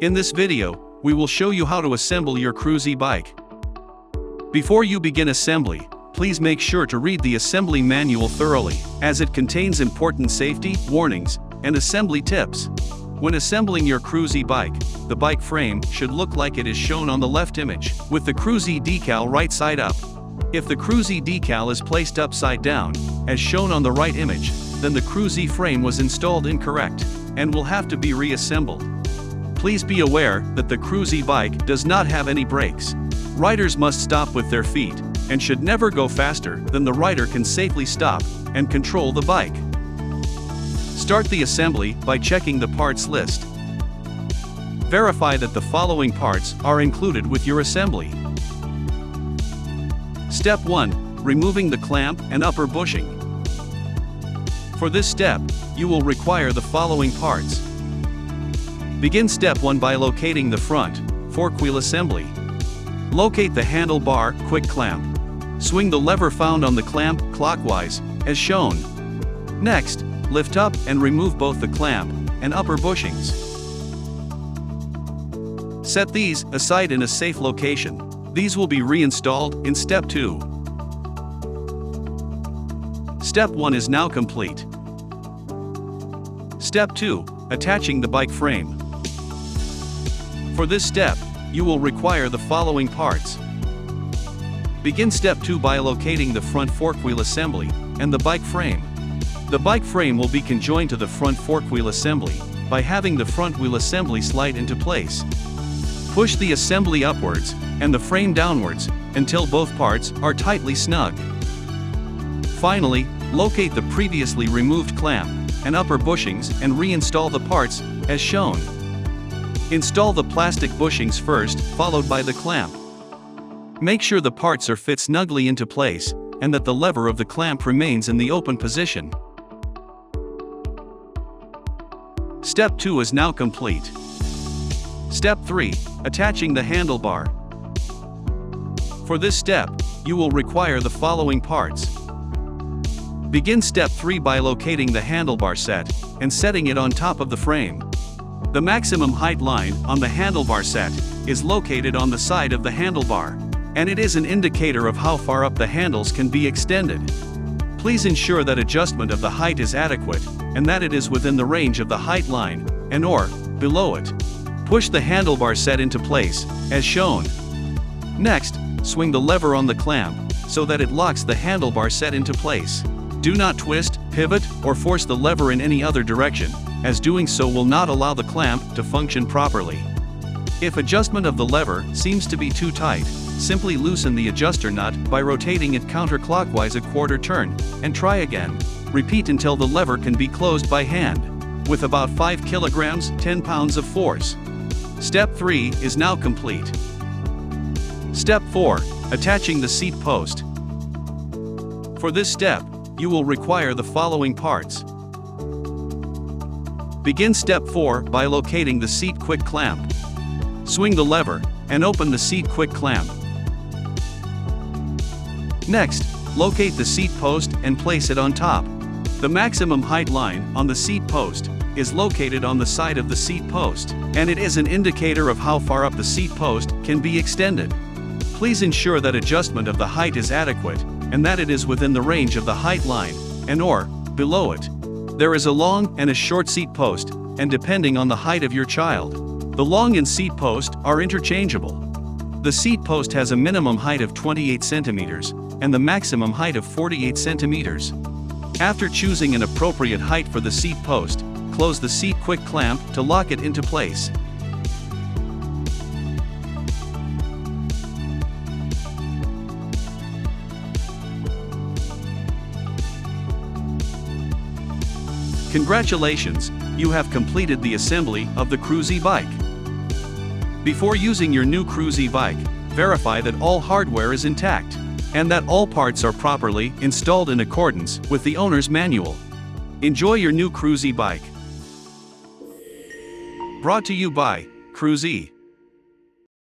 In this video, we will show you how to assemble your Cruzee bike. Before you begin assembly, please make sure to read the assembly manual thoroughly, as it contains important safety warnings and assembly tips. When assembling your Cruzee bike, the bike frame should look like it is shown on the left image, with the Cruzee decal right side up. If the Cruzee decal is placed upside down, as shown on the right image, then the Cruzee frame was installed incorrect, and will have to be reassembled. Please be aware that the Cruzee bike does not have any brakes. Riders must stop with their feet, and should never go faster than the rider can safely stop and control the bike. Start the assembly by checking the parts list. Verify that the following parts are included with your assembly. Step 1. Removing the clamp and upper bushing. For this step, you will require the following parts. Begin step 1 by locating the front forkwheel assembly. Locate the handlebar quick clamp. Swing the lever found on the clamp clockwise, as shown. Next, lift up and remove both the clamp and upper bushings. Set these aside in a safe location. These will be reinstalled in step 2. Step 1 is now complete. Step 2. Attaching the bike frame. For this step, you will require the following parts. Begin step 2 by locating the front forkwheel assembly and the bike frame. The bike frame will be conjoined to the front forkwheel assembly by having the front wheel assembly slide into place. Push the assembly upwards and the frame downwards until both parts are tightly snug. Finally, locate the previously removed clamp and upper bushings and reinstall the parts as shown. Install the plastic bushings first, followed by the clamp. Make sure the parts are fit snugly into place and that the lever of the clamp remains in the open position. Step 2 is now complete. Step 3. Attaching the handlebar. For this step, you will require the following parts. Begin step 3 by locating the handlebar set and setting it on top of the frame. The maximum height line on the handlebar set is located on the side of the handlebar, and it is an indicator of how far up the handles can be extended. Please ensure that adjustment of the height is adequate and that it is within the range of the height line and/or below it. Push the handlebar set into place, as shown. Next, swing the lever on the clamp so that it locks the handlebar set into place. Do not twist, pivot, or force the lever in any other direction, as doing so will not allow the clamp to function properly. If adjustment of the lever seems to be too tight, simply loosen the adjuster nut by rotating it counterclockwise a quarter turn, and try again. Repeat until the lever can be closed by hand, with about 5 kilograms, 10 pounds of force. Step 3 is now complete. Step 4. Attaching the seat post. For this step, you will require the following parts. Begin step 4 by locating the seat quick clamp. Swing the lever and open the seat quick clamp. Next, locate the seat post and place it on top. The maximum height line on the seat post is located on the side of the seat post, and it is an indicator of how far up the seat post can be extended. Please ensure that adjustment of the height is adequate and that it is within the range of the height line and/or below it. There is a long and a short seat post, and depending on the height of your child, the long and seat post are interchangeable. The seat post has a minimum height of 28 centimeters and the maximum height of 48 centimeters. After choosing an appropriate height for the seat post, close the seat quick clamp to lock it into place. Congratulations, you have completed the assembly of the Cruzee bike. Before using your new Cruzee bike, verify that all hardware is intact, and that all parts are properly installed in accordance with the owner's manual. Enjoy your new Cruzee bike. Brought to you by Cruzee.